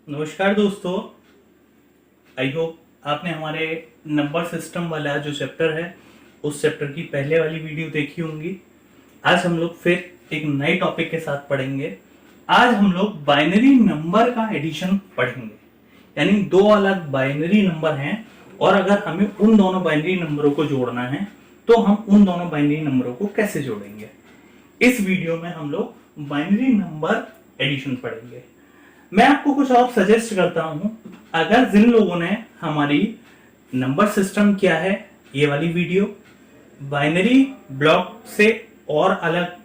नमस्कार दोस्तों। I hope आपने हमारे नंबर सिस्टम वाला जो चैप्टर है उस चैप्टर की पहले वाली वीडियो देखी होंगी। आज हम लोग फिर एक नए टॉपिक के साथ पढ़ेंगे। आज हम लोग बाइनरी नंबर का एडिशन पढ़ेंगे, यानी दो अलग बाइनरी नंबर हैं और अगर हमें उन दोनों बाइनरी नंबरों को जोड़ना है तो हम उन दोनों बाइनरी नंबरों को कैसे जोड़ेंगे। इस वीडियो में हम लोग बाइनरी नंबर एडिशन पढ़ेंगे। मैं आपको कुछ और सजेस्ट करता हूं, अगर जिन लोगों ने हमारी नंबर सिस्टम क्या है ये वाली वीडियो, बाइनरी ब्लॉक से और अलग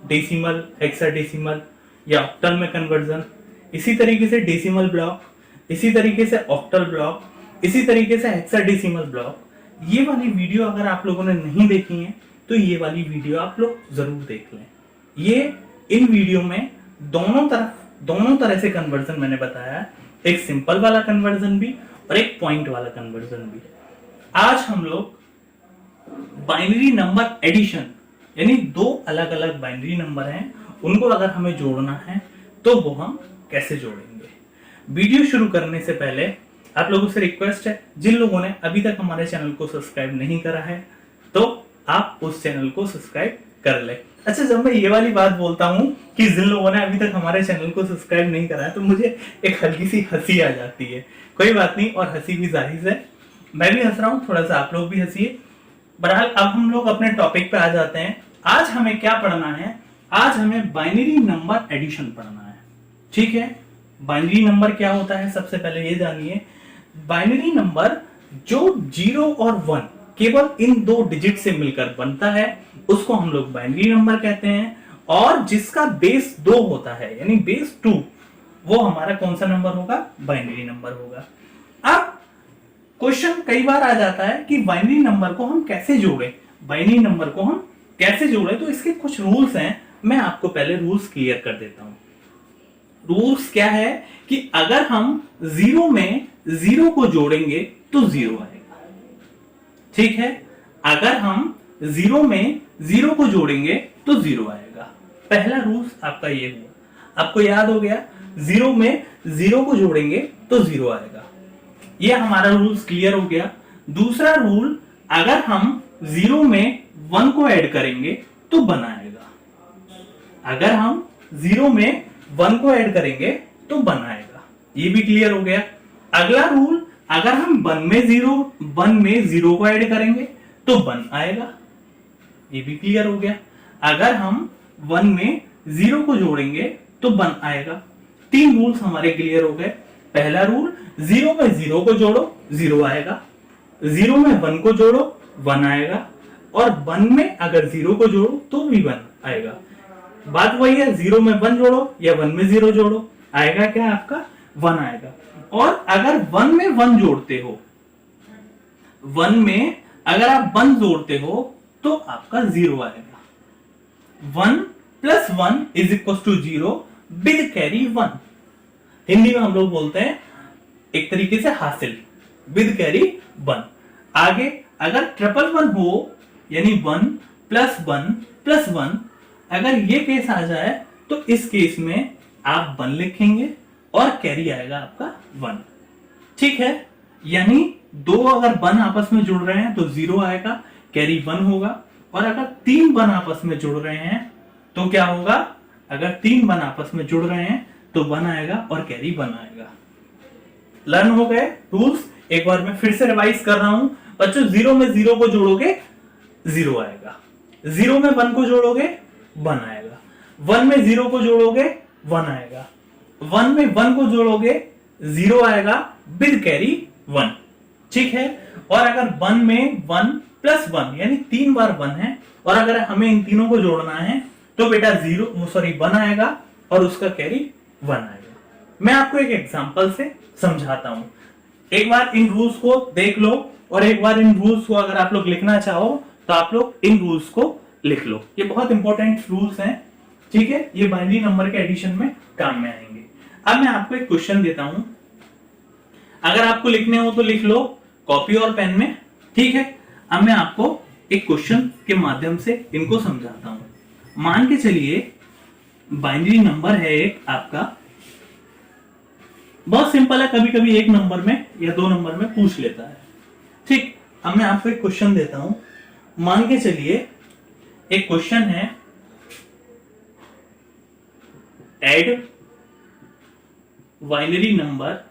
डेसिमल, हेक्साडेसिमल या ऑक्टल में कन्वर्जन, इसी तरीके से डेसिमल ब्लॉक, इसी तरीके से ऑक्टल ब्लॉक, इसी तरीके से हेक्साडेसिमल ब्लॉक, ये वाली वीडियो अगर आप लोगों ने नहीं देखी है तो ये वाली वीडियो आप लोग जरूर देख लें। ये इन वीडियो में दोनों तरह से कन्वर्जन मैंने बताया है, एक सिंपल वाला कन्वर्जन भी और एक पॉइंट वाला कन्वर्जन भी। आज हम लोग बाइनरी नंबर एडिशन, यानी दो अलग अलग बाइनरी नंबर हैं, उनको अगर हमें जोड़ना है तो वो हम कैसे जोड़ेंगे। वीडियो शुरू करने से पहले आप लोगों से रिक्वेस्ट है, जिन लोगों ने अभी तक हमारे चैनल को सब्सक्राइब नहीं करा है तो आप उस चैनल को सब्सक्राइब कर ले। अच्छा, जब मैं ये वाली बात बोलता हूँ कि जिन लोगों ने अभी तक हमारे चैनल को सब्सक्राइब नहीं करा है तो मुझे एक हल्की सी हंसी आ जाती है। कोई बात नहीं, और हंसी भी जाहिर है, मैं भी हंस रहा हूँ, थोड़ा सा आप लोग भी हंसिए। बहरहाल अब हम लोग अपने टॉपिक पे आ जाते हैं। आज हमें क्या पढ़ना है? आज हमें बाइनरी नंबर एडिशन पढ़ना है। ठीक है, बाइनरी नंबर क्या होता है सबसे पहले ये जानिए। बाइनरी नंबर जो 0 और 1 केवल इन दो डिजिट से मिलकर बनता है उसको हम लोग बाइनरी नंबर कहते हैं, और जिसका बेस 2 होता है यानी बेस 2, वो हमारा कौन सा नंबर होगा? बाइनरी नंबर होगा। अब क्वेश्चन कई बार आ जाता है कि बाइनरी नंबर को हम कैसे जोड़ें, बाइनरी नंबर को हम कैसे जोड़ें। तो इसके कुछ रूल्स हैं, मैं आपको पहले रूल्स क्लियर कर देता हूं। रूल्स क्या है कि अगर हम 0 में 0 को जोड़ेंगे तो 0 आएगा। ठीक है, अगर हम 0 में 0 को जोड़ेंगे तो 0 आएगा। पहला रूल आपका ये हुआ, आपको याद हो गया। 0 में 0 को जोड़ेंगे तो 0 आएगा, ये हमारा रूल्स क्लियर हो गया। दूसरा रूल, अगर हम 0 में 1 को ऐड करेंगे तो 1 आएगा। अगर हम 0 में 1 को ऐड करेंगे तो 1 आएगा, ये भी क्लियर हो गया। अगला रूल, अगर हम 1 में 0 को ऐड करेंगे तो 1 आएगा, ये भी क्लियर हो गया। अगर हम 1 में 0 को जोड़ेंगे तो 1 आएगा। 3 रूल्स हमारे क्लियर हो गए। पहला रूल, 0 में 0 को जोड़ो 0 आएगा, 0 में 1 को जोड़ो 1 आएगा, और 1 में अगर 0 को जोड़ो तो भी 1 आएगा। बात वही है, 0 में 1 जोड़ो या 1 में 0 जोड़ो, आएगा क्या? आपका 1 आएगा। और अगर 1 में 1 जोड़ते हो, 1 में अगर आप 1 जोड़ते हो तो आपका 0 आएगा। 1 plus 1 is equal to 0 with carry 1। Hindi में हम लोग बोलते हैं एक तरीके से हासिल, विद कैरी 1। आगे अगर 111 हो, यानी 1 प्लस 1 प्लस 1, अगर ये केस आ जाए तो इस केस में आप 1 लिखेंगे और कैरी आएगा आपका 1। ठीक है, यानी दो अगर 1 आपस में जुड़ रहे हैं तो 0 आएगा, कैरी 1 होगा। और अगर 3 1 आपस में जुड़ रहे हैं तो क्या होगा? अगर 3 1 आपस में जुड़ रहे हैं तो 1 आएगा और कैरी 1 आएगा। लर्न हो गए रूल्स? एक बार मैं फिर से रिवाइज कर रहा हूं बच्चों। 0 में 0 को जोड़ोगे 0 आएगा, 0 में 1 को जोड़ोगे 1 आएगा, 1 में 0 को जोड़ोगे 1 आएगा, 1 में 1 को जोड़ोगे 0 आएगा विद कैरी 1। ठीक है, और अगर 1 में 1 प्लस 1 यानी 3 बार 1 है, और अगर हमें इन तीनों को जोड़ना है तो बेटा 1 आएगा और उसका कैरी 1 आएगा। मैं आपको एक एग्जांपल से समझाता हूं, एक बार इन रूल्स को देख लो, और एक बार इन रूल्स को अगर आप लोग लिखना चाहो तो आप लोग इन रूल्स को लिख लो। ये बहुत इंपॉर्टेंट रूल्स हैं। ठीक है, ये बाइनरी नंबर के एडिशन में काम में आएंगे। अब मैं आपको एक क्वेश्चन देता हूं, अगर आपको लिखने हो तो लिख लो कॉपी और पेन में। ठीक है, अब मैं आपको एक क्वेश्चन के माध्यम से इनको समझाता हूं। मान के चलिए बाइनरी नंबर है एक आपका बहुत सिंपल है, कभी कभी एक नंबर में या दो नंबर में पूछ लेता है। ठीक, अब मैं आपको एक क्वेश्चन देता हूं। मान के चलिए एक क्वेश्चन है, add binary number,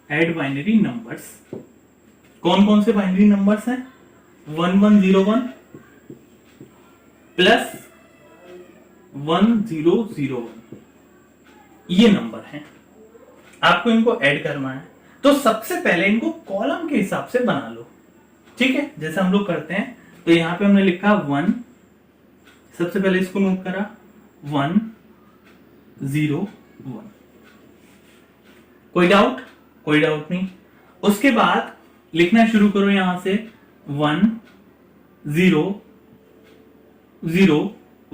add binary numbers. कौन कौन से बाइनरी नंबर्स हैं? 1101 प्लस 1001, ये नंबर हैं। आपको इनको ऐड करना है, तो सबसे पहले इनको कॉलम के हिसाब से बना लो। ठीक है, जैसे हम लोग करते हैं। तो यहां पे हमने लिखा 1, सबसे पहले इसको नोट करा 1 0 1। कोई डाउट? कोई डाउट नहीं। उसके बाद लिखना शुरू करो यहां से 1 0 0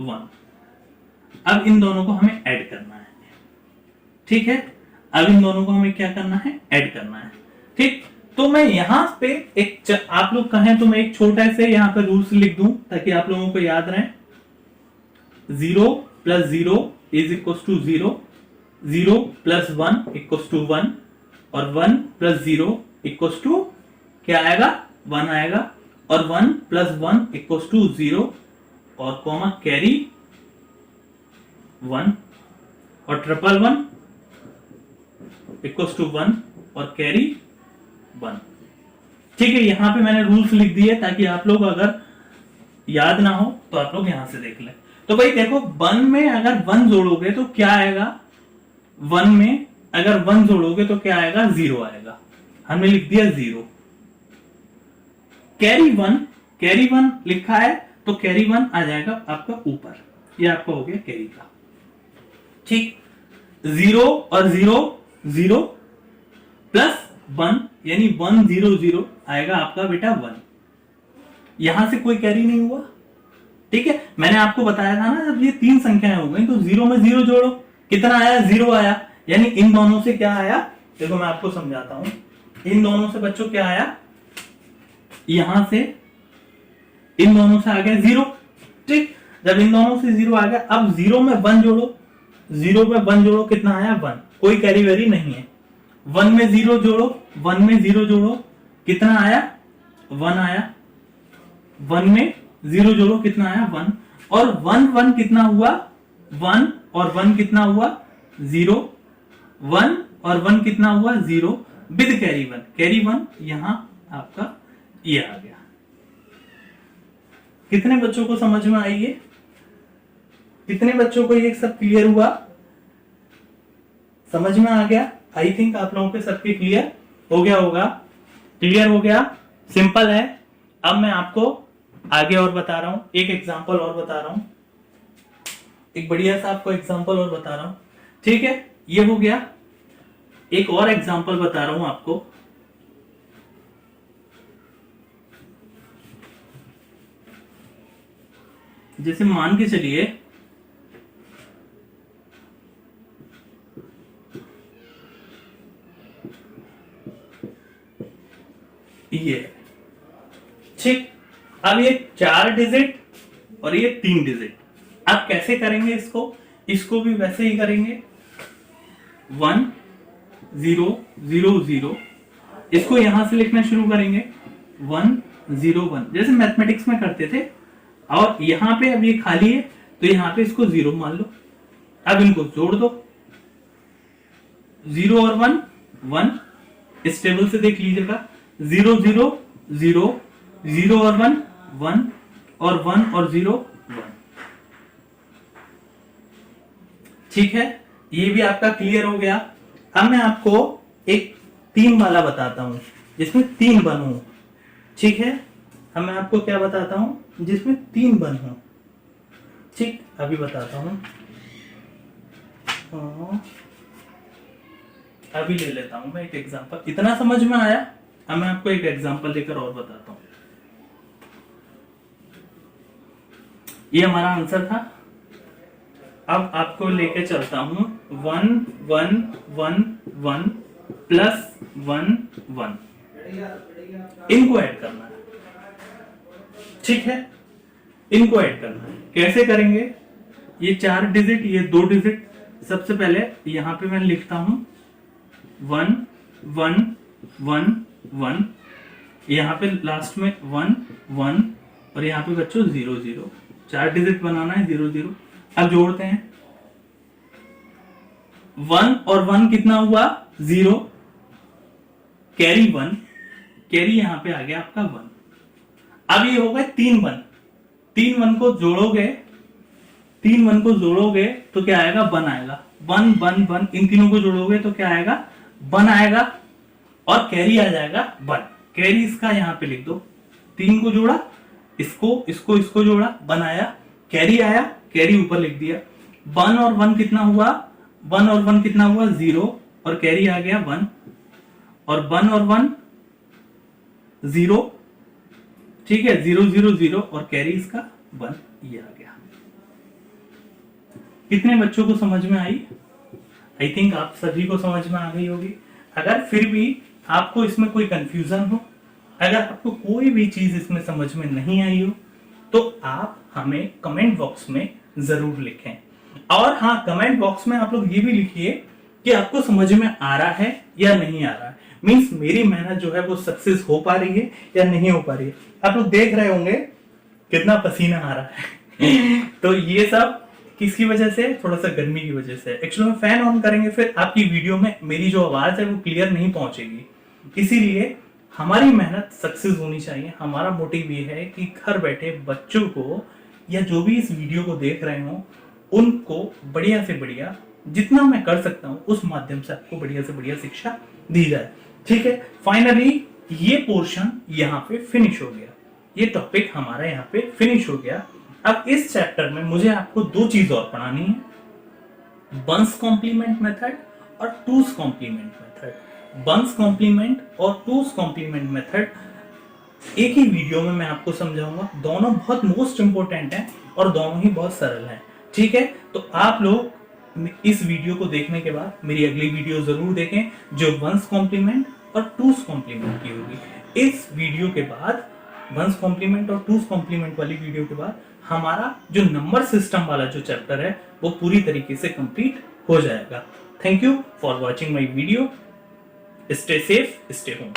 1। अब इन दोनों को हमें ऐड करना है। ठीक है, अब इन दोनों को हमें क्या करना है? ऐड करना है। ठीक, तो मैं यहां पे एक आप लोग कहें तो मैं एक छोटा से यहां पे रूल्स लिख दूं ताकि आप लोगों को याद रहे। 0 plus 0 is equal to 0, 0 plus 1 equal to 1, और 1 प्लस 0 इक्वल टू क्या आएगा? 1 आएगा, और 1 प्लस 1 इक्वल टू 0, और कॉमा कैरी 1, और 111 इक्वल टू 1 और कैरी 1। ठीक है, यहां पे मैंने रूल्स लिख दिए ताकि आप लोग अगर याद ना हो तो आप लोग यहां से देख लें। तो भाई देखो, 1 में अगर 1 जोड़ोगे तो क्या आएगा? 1 में अगर 1 जोड़ोगे तो क्या आएगा? 0 आएगा। हमने लिख दिया 0। कैरी 1 लिखा है तो कैरी 1 आ जाएगा आपका ऊपर, ये आपका हो गया कैरी का। ठीक, 0 और 0 0 प्लस 1 यानी 1 0 0 आएगा आपका बेटा 1। यहां से कोई कैरी नहीं हुआ। ठीक है, मैंने आपको बताया था ना, जब ये 3 संख्याएं हो गई तो 0 में 0 जोड़ो, कितना आया? 0 आया। यानी इन दोनों से क्या आया? देखो मैं आपको समझाता हूं। इन दोनों से बच्चों क्या आया? यहां से इन दोनों से आ गया 0। ठीक, जब इन दोनों से 0 आ गया, अब 0 में 1 जोड़ो, 0 में 1 जोड़ो, कितना आया? 1। कोई कैरी वेरी नहीं है। 1 में 0 जोड़ो, 1 में 0 जोड़ो, कितना आया? 1 आया। 1 में 0 जोड़ो, कितना आया? 1। और 1 1 कितना हुआ? 1 और 1 कितना हुआ? 0। 1 और 1 कितना हुआ? 0 विद कैरी 1। कैरी 1 यहां आपका ये आ गया। कितने बच्चों को समझ में आई? कितने बच्चों को ये सब क्लियर हुआ? समझ में आ गया? आई थिंक आप लोगों के सबके क्लियर हो गया होगा। क्लियर हो गया? सिंपल है। अब मैं आपको आगे और बता रहा हूं, एक एग्जांपल और बता रहा हूं, एक बढ़िया सा आपको एग्जांपल और बता रहा हूं। ठीक है, ये हो गया। एक और एग्जांपल बता रहा हूं आपको। जैसे मान के चलिए ये, ठीक, अब ये 4 डिजिट और ये 3 डिजिट। आप कैसे करेंगे इसको? इसको भी वैसे ही करेंगे 1 0 0 0। इसको यहां से लिखना शुरू करेंगे 1 0 1, जैसे मैथमेटिक्स में करते थे। और यहां पे अब ये खाली है तो यहां पे इसको 0 मान लो। अब इनको जोड़ दो, 0 और 1 1। इस टेबल से देख लीजिएगा, 0 0 0, 0 और 1 1, और 1 और 0 1। ठीक है, ये भी आपका क्लियर हो गया। अब मैं आपको एक 3 वाला बताता हूं जिसमें 3 वन हो। ठीक है, अब मैं आपको क्या बताता हूं जिसमें 3 वन हो। ठीक, अभी बताता हूं। अभी ले लेता हूं मैं एक एग्जांपल। इतना समझ में आया? अब मैं आपको एक एग्जांपल देकर और बताता हूं। ये हमारा आंसर था। अब आपको लेके चलता हूं 1 1 1 1 प्लस 1 1। इनको ऐड करना है। ठीक है, इनको ऐड करना है। कैसे करेंगे? ये 4 डिजिट, ये 2 डिजिट। सबसे पहले यहां पे मैं लिखता हूं 1 1 1 1, यहां पे लास्ट में 1 1 और यहां पे बच्चों 0 0। 4 डिजिट बनाना है, 0 0। अब जोड़ते हैं 1 और 1 कितना हुआ 0, कैरी 1, कैरी यहां पे आ गया आपका 1। अब ये हो गए 3 1, 3 1 को जोड़ोगे, 3 1 को जोड़ोगे तो क्या आएगा 1 आएगा, 1 1 1। इन तीनों को जोड़ोगे तो क्या आएगा 1 आएगा और कैरी आ जाएगा 1। कैरी इसका यहां पे लिख दो, 3 को जोड़ा, इसको जोड़ा, 1 आया, कैरी आया, कैरी ऊपर लिख दिया। 1 और 1 कितना हुआ, 1 और 1 कितना हुआ 0 और कैरी आ गया 1, और 1 और 1 0, ठीक है, 0 0 0 और कैरी इसका 1, ये आ गया। कितने बच्चों को समझ में आई? आई थिंक आप सभी को समझ में आ गई होगी। अगर फिर भी आपको इसमें कोई कंफ्यूजन हो, अगर आपको कोई भी चीज इसमें समझ में नहीं आई हो, तो आप हमें कमेंट बॉक्स में जरूर लिखें। और हाँ, कमेंट बॉक्स में आप लोग ये भी लिखिए कि आपको समझ में आ रहा है या नहीं आ रहा है, मीन्स मेरी मेहनत जो है वो सक्सेस हो पा रही है या नहीं हो पा रही है। आप लोग देख रहे होंगे कितना पसीना आ रहा है तो ये सब किसकी वजह से? थोड़ा सा गर्मी की वजह से। एक्चुअली में फैन ऑन करेंगे फिर आपकी वीडियो में मेरी जो आवाज है वो क्लियर नहीं पहुंचेगी, इसीलिए हमारी मेहनत सक्सेस होनी चाहिए। हमारा मोटिव ये है कि घर बैठे बच्चों को या जो भी इस वीडियो को देख रहे हो उनको बढ़िया से बढ़िया, जितना मैं कर सकता हूं उस माध्यम से आपको बढ़िया से बढ़िया शिक्षा दी जाए। ठीक है, फाइनली ये पोर्शन यहाँ पे फिनिश हो गया, ये टॉपिक हमारा यहाँ पे फिनिश हो गया। अब इस चैप्टर में मुझे आपको 2 चीज और पढ़ानी है, बंस कॉम्प्लीमेंट मेथड और टूस कॉम्प्लीमेंट मेथड। बंस कॉम्प्लीमेंट और टूस कॉम्प्लीमेंट मेथड एक ही वीडियो में मैं आपको समझाऊंगा। दोनों बहुत मोस्ट इंपोर्टेंट हैं और दोनों ही बहुत सरल हैं। ठीक है, तो आप लोग इस वीडियो को देखने के बाद मेरी अगली वीडियो जरूर देखें जो बंस कॉम्प्लीमेंट और टूस कॉम्प्लीमेंट की होगी। इस वीडियो के बाद, बंस कॉम्प्लीमेंट और टूस कॉम्प्लीमेंट वाली वीडियो के बाद, हमारा जो नंबर सिस्टम वाला जो चैप्टर है वो पूरी तरीके से कंप्लीट हो जाएगा। Thank you for watching my video. Stay safe, stay home.